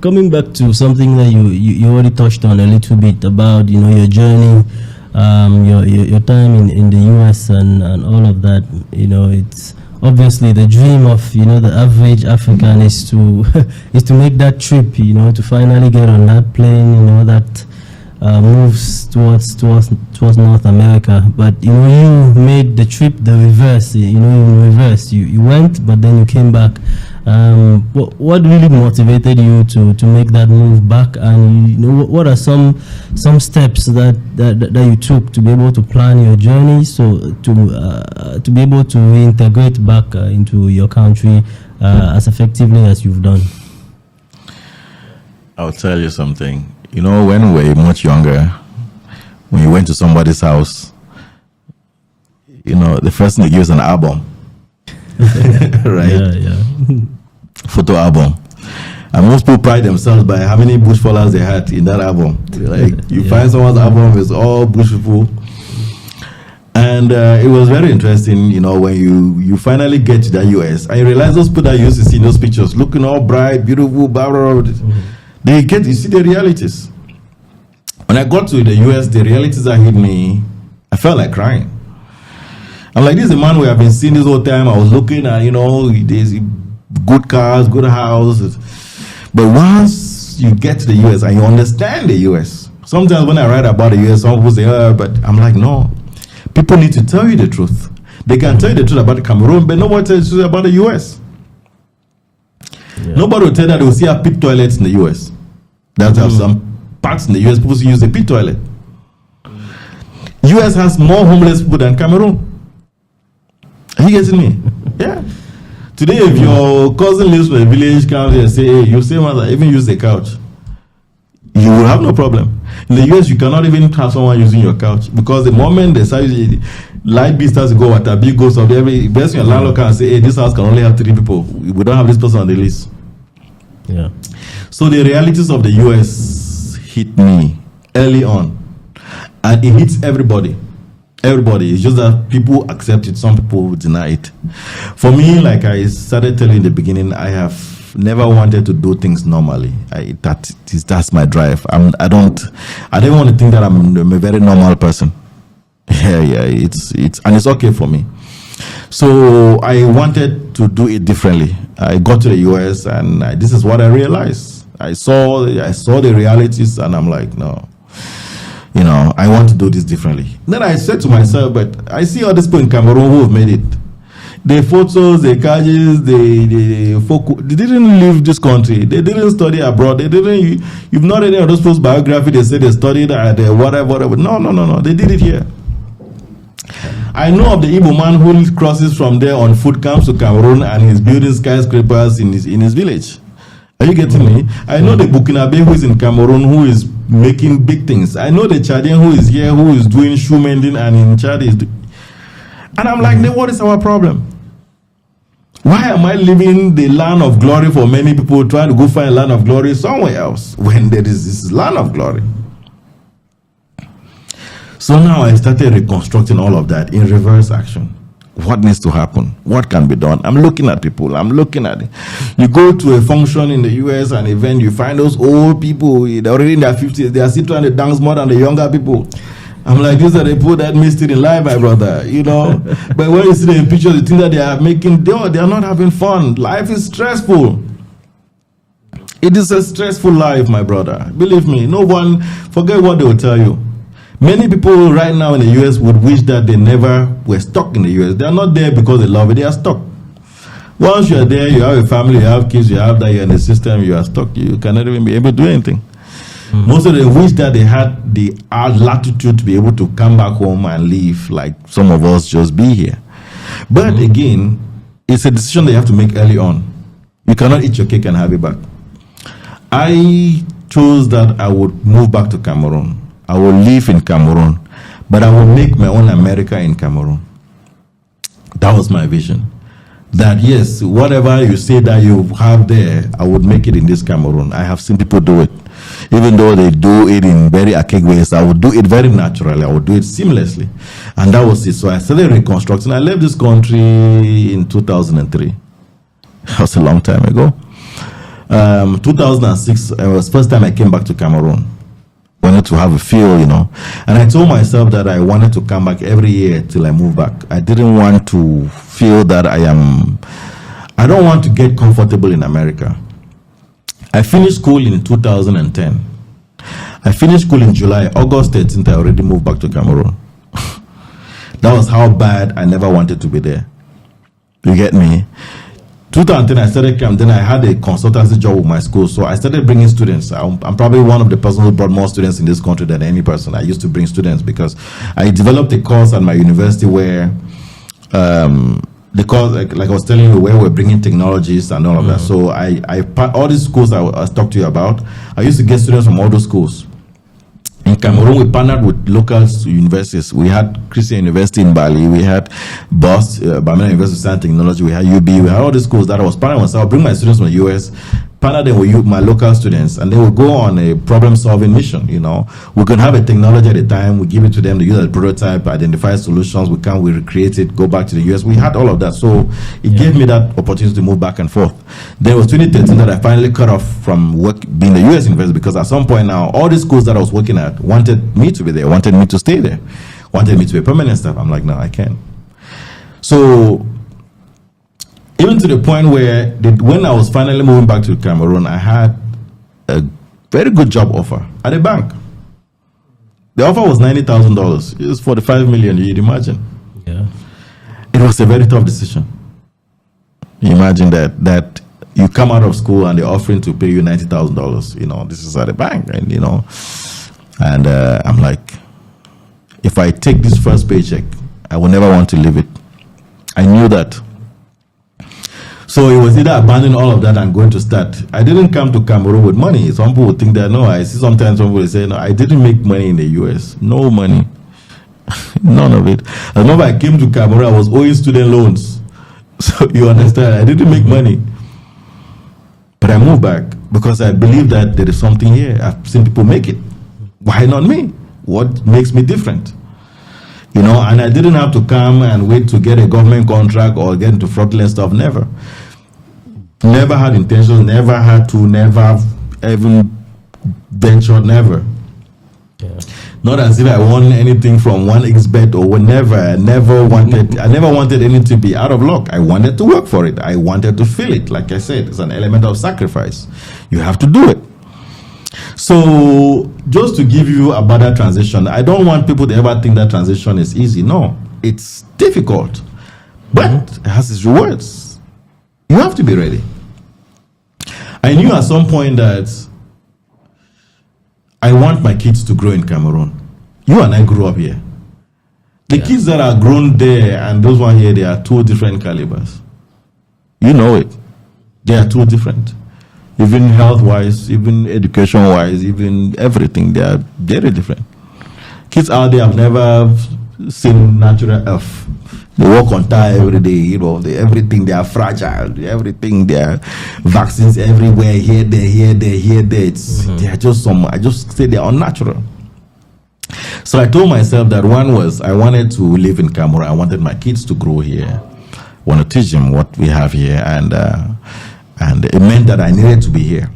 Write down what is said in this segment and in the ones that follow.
coming back to something that you already touched on a little bit about, your journey, your time in the US and all of that. It's obviously the dream of the average African is to is to make that trip, to finally get on that plane, that moves towards North America. But you made the trip the reverse. In reverse, you went, but then you came back. What really motivated you to make that move back? And what are some steps that you took to be able to plan your journey, so to be able to reintegrate back into your country as effectively as you've done? I'll tell you something. When we were much younger, when you went to somebody's house, the first thing they give is an album. Right? Yeah. Photo album. And most people pride themselves by how many bush followers they had in that album. Like, you find someone's album is all bush people. And it was very interesting, when you finally get to the US and you realize those people that you used to see in those pictures looking all bright, beautiful, blah, blah, blah, you see the realities. When I got to the US, the realities that hit me, I felt like crying. I'm like, this is a man we have been seeing this whole time. I was looking at, there's good cars, good houses. But once you get to the US and you understand the US, sometimes when I write about the US, some people say, but I'm like, no. People need to tell you the truth. They can tell you the truth about Cameroon, but nobody tells you the truth about the US. Yeah. Nobody will tell that they will see a pit toilets in the US. That's how some parts in the US people use a pit toilet. US has more homeless people than Cameroon. Are you getting me? Yeah. Today, if your cousin lives in a village, comes here and say, hey, you say, mother, even use the couch, you will have no problem. In the US, you cannot even have someone using your couch, because the moment the light bill starts to go, water bill goes up, every best your landlord can say, hey, this house can only have 3 people. We don't have this person on the list. Yeah. So the realities of the US hit me early on, and it hits everybody. Everybody. It's just that people accept it, some people deny it. For me, like I started telling in the beginning, I have never wanted to do things normally. That's my drive. I don't want to think that I'm a very normal person. Yeah. It's okay for me. So I wanted to do it differently. I got to the US, and this is what I realized. I saw the realities, and I'm like, no. I want to do this differently. Then I said to myself, but I see all these people in Cameroon who have made it. The photos, the cages, they didn't leave this country. They didn't study abroad. You've not read any of those people's biography. They say they studied at whatever. No. They did it here. I know of the Igbo man who crosses from there on foot, comes to Cameroon, and he's building skyscrapers in his village. Are you getting me? I know the Burkinabe who is in Cameroon who is making big things. I know the Chadian who is here who is doing shoe mending, and in Chad is and I'm like, what is our problem? Why am I leaving the land of glory for many people trying to go find land of glory somewhere else when there is this land of glory? So now I started reconstructing all of that in reverse action. What needs to happen? What can be done? I'm looking at people. I'm looking at it. You go to a function in the US, an event, you find those old people, they're already in their 50s. They are still trying to dance more than the younger people. I'm like, these are the people that missed it in life, my brother, But when you see the pictures, the things that they are making, they are not having fun. Life is stressful. It is a stressful life, my brother. Believe me, no one, forget what they will tell you. Many people right now in the US would wish that they never were stuck in the US. They are not there because they love it. They are stuck. Once you are there, you have a family, you have kids, you have that, you're in the system, you are stuck. You cannot even be able to do anything. Mm-hmm. Most of them wish that they had the latitude to be able to come back home and live like some of us just be here. But again, it's a decision that you have to make early on. You cannot eat your cake and have it back. I chose that I would move back to Cameroon. I will live in Cameroon, but I will make my own America in Cameroon. That was my vision. That yes, whatever you say that you have there, I would make it in this Cameroon. I have seen people do it. Even though they do it in very archaic ways, I would do it very naturally. I would do it seamlessly. And that was it. So I started reconstructing. I left this country in 2003. That was a long time ago. 2006 was the first time I came back to Cameroon. Wanted to have a feel, and I told myself that I wanted to come back every year till I move back. I didn't want to feel that I don't want to get comfortable in America. I finished school in 2010. I finished school in July. August 13th, I already moved back to Cameroon. That was how bad I never wanted to be there. You get me? 2010, I started camp. Then I had a consultancy job with my school. So I started bringing students. I'm probably one of the persons who brought more students in this country than any person. I used to bring students because I developed a course at my university where the course, like I was telling you, where we're bringing technologies and all of that. So all these schools I talked to you about, I used to get students from all those schools. In Cameroon, we partnered with local universities. We had Christian University in Bali. We had Bamai University of Science and Technology. We had UB. We had all these schools that I was partnering with. So I'll bring my students from the US, partner them with my local students, and they will go on a problem-solving mission. We can have a technology at a time. We give it to them. They use a prototype, identify solutions. We recreate it, go back to the US. We had all of that. So it gave me that opportunity to move back and forth. Then it was 2013 that I finally cut off from being the US university, because at some point now, all the schools that I was working at wanted me to be there, wanted me to stay there, wanted me to be a permanent staff. I'm like, no, I can't. So even to the point where when I was finally moving back to Cameroon, I had a very good job offer at a bank. The offer was $90,000. It was $45 million, you'd imagine. Yeah. It was a very tough decision. You imagine that you come out of school and they're offering to pay you $90,000. This is at a bank, and I'm like, if I take this first paycheck, I will never want to leave it. I knew that. So it was either abandoning all of that and going to start. I didn't come to Cameroon with money. Some people would think that, no, I see sometimes some people say, no, I didn't make money in the US. No money. None of it. I remember I came to Cameroon, I was owing student loans. So you understand, I didn't make money. But I moved back because I believe that there is something here. I've seen people make it. Why not me? What makes me different? And I didn't have to come and wait to get a government contract or get into fraudulent stuff. Never. Never had intentions, never had to, never even ventured, never. Yeah. Not as if I won anything from 1xBet or whatever. I never wanted anything to be out of luck. I wanted to work for it. I wanted to feel it. Like I said, it's an element of sacrifice. You have to do it. So just to give you a better transition, I don't want people to ever think that transition is easy. No, it's difficult, but it has its rewards. You have to be ready. I knew at some point that I want my kids to grow in Cameroon. You and I grew up here. The kids that are grown there and those one here, they are two different calibers. You know it. They are two different. Even health-wise, even education-wise, even everything, they are very different. Kids out there have never seen natural earth. They walk on tire every day, everything, they are fragile, everything, there are vaccines everywhere, here, there. They are just I just say they are unnatural. So I told myself that one was, I wanted to live in Cameroon. I wanted my kids to grow here. I want to teach them what we have here, and it meant that I needed to be here.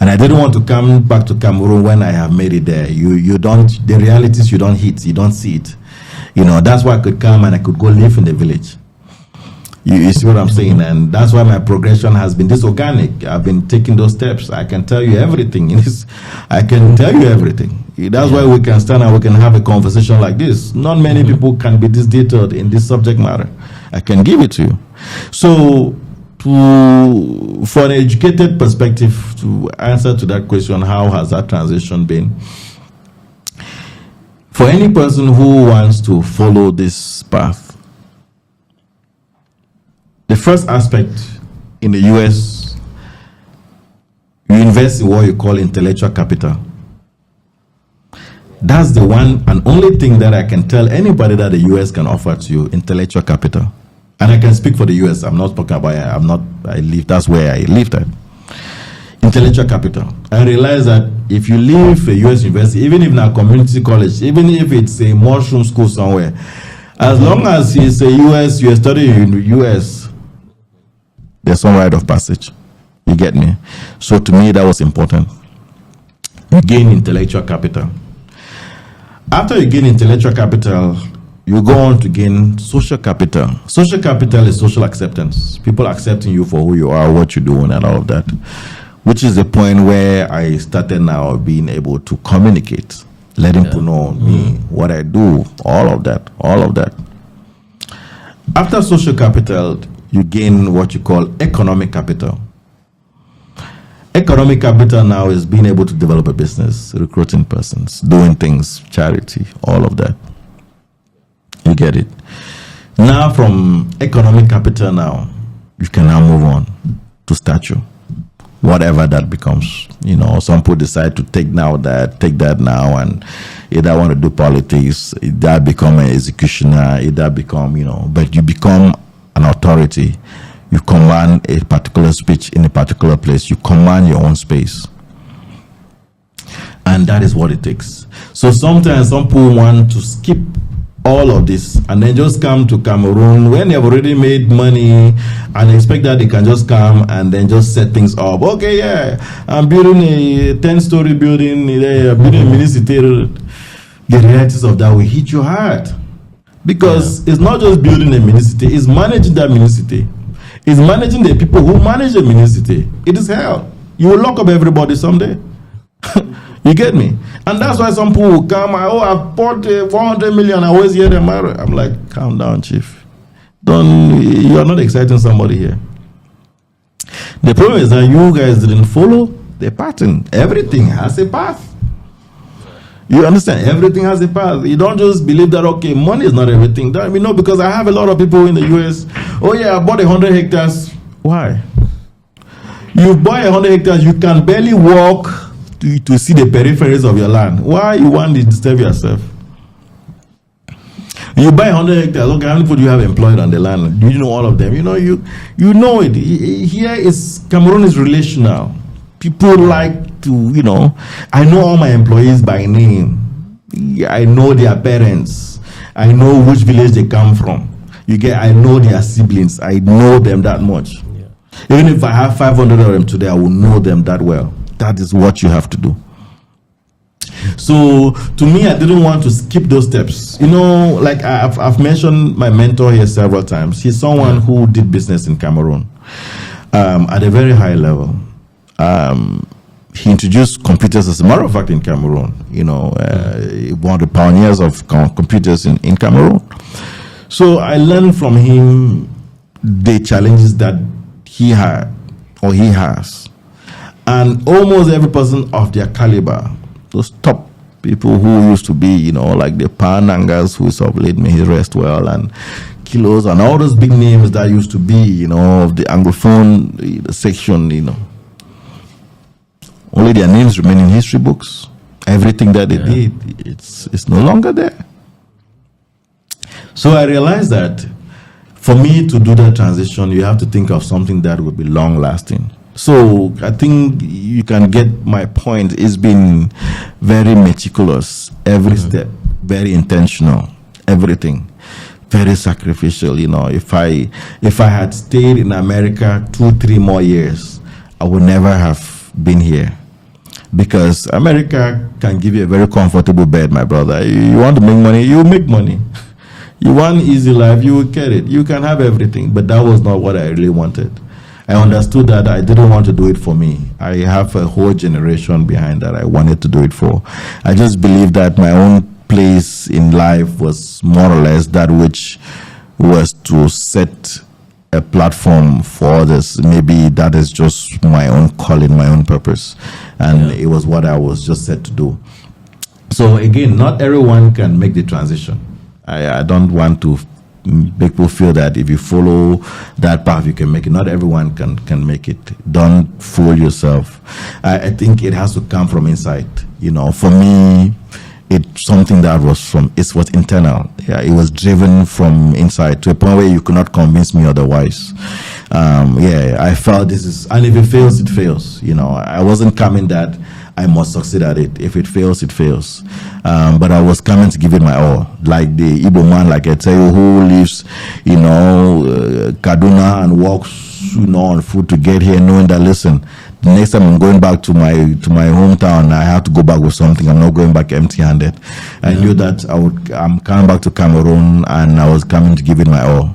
And I didn't want to come back to Cameroon when I have made it there. The realities you don't hit, you don't see it. That's why I could come and I could go live in the village. You see what I'm saying? And that's why my progression has been this organic. I've been taking those steps. I can tell you everything. That's why we can stand and we can have a conversation like this. Not many people can be this detailed in this subject matter. I can give it to you. So, for an educated perspective, to answer to that question, how has that transition been? For any person who wants to follow this path, the first aspect in the US, you invest in what you call intellectual capital. That's the one and only thing that I can tell anybody that the US can offer to you, intellectual capital. And I can speak for the US. I'm not talking about that's where I lived at. Intellectual capital. I realize that if you leave a US university, even if not a community college, even if it's a mushroom school somewhere, as long as it's a US, you're studying in the US, there's some rite of passage. You get me? So to me, that was important. You gain intellectual capital. After you gain intellectual capital, you go on to gain social capital. Social capital is social acceptance. People accepting you for who you are, what you're doing, and all of that. Which is the point where I started now being able to communicate, letting people know me, what I do, all of that. After social capital, you gain what you call economic capital. Economic capital now is being able to develop a business, recruiting persons, doing things, charity, all of that. You get it? Now from economic capital now, you can now move on to stature. Whatever that becomes. You know, some people decide to take that now, and either want to do politics, either become an executioner, either become, but you become an authority. You command a particular speech in a particular place. You command your own space. And that is what it takes. So sometimes some people want to skip all of this and then just come to Cameroon when they have already made money and expect that they can just come and then just set things up. Okay, yeah, I'm building a 10-story building, building a mini city. The realities of that will hit you hard. Because it's not just building a mini city, it's managing that mini city. It's managing the people who manage the mini city. It is hell. You will lock up everybody someday. You get me? And that's why some people will come, I've bought 400 million, I always hear them. I'm like, calm down, chief. You are not exciting somebody here. The problem is that you guys didn't follow the pattern. Everything has a path. You understand? Everything has a path. You don't just believe that, okay, money is not everything. Because I have a lot of people in the US. Oh yeah, I bought 100 hectares. Why? You buy 100 hectares, you can barely walk to see the peripheries of your land. Why you want to disturb yourself? You buy 100 hectares. Okay, how many people do you have employed on the land? Do you know all of them? You know it. Here Cameroon is relational. People like to, I know all my employees by name. I know their parents. I know which village they come from. I know their siblings. I know them that much. Yeah. Even if I have 500 of them today, I will know them that well. That is what you have to do. So to me, I didn't want to skip those steps. Like I've mentioned my mentor here several times. He's someone who did business in Cameroon at a very high level. He introduced computers, as a matter of fact, in Cameroon. One of the pioneers of computers in Cameroon. So I learned from him the challenges that he had or he has. And almost every person of their caliber, those top people who used to be, like the Panangas, who sort of laid me his rest well, and Kilos, and all those big names that used to be, of the Anglophone section, only their names remain in history books. Everything that they did, it's no longer there. So I realized that for me to do that transition, you have to think of something that would be long-lasting. So I think you can get my point. It's been very meticulous, every step, very intentional, everything, very sacrificial. If I had stayed in America 2-3 more years, I would never have been here. Because America can give you a very comfortable bed, my brother. You want to make money, you make money. You want easy life, you will get it. You can have everything, but that was not what I really wanted. I understood that I didn't want to do it for me. I have a whole generation behind that I wanted to do it for. I just believed that my own place in life was more or less that which was to set a platform for others. Maybe that is just my own calling, my own purpose. And it was what I was just set to do. So again, not everyone can make the transition. I don't want to make people feel that if you follow that path, you can make it. Not everyone can make it. Don't fool yourself. I think it has to come from inside. For me, it's something that was internal. Yeah, it was driven from inside to a point where you could not convince me otherwise. I felt this is, and if it fails, it fails. You know, I wasn't coming that I must succeed at it. If it fails, it fails. But I was coming to give it my all. Like the Igbo man, like I tell you, who lives, you know, Kaduna and walks, you know, on foot to get here, knowing that, listen, the next time I'm going back to my hometown, I have to go back with something. I'm not going back empty-handed. I knew that I'm coming back to Cameroon, and I was coming to give it my all.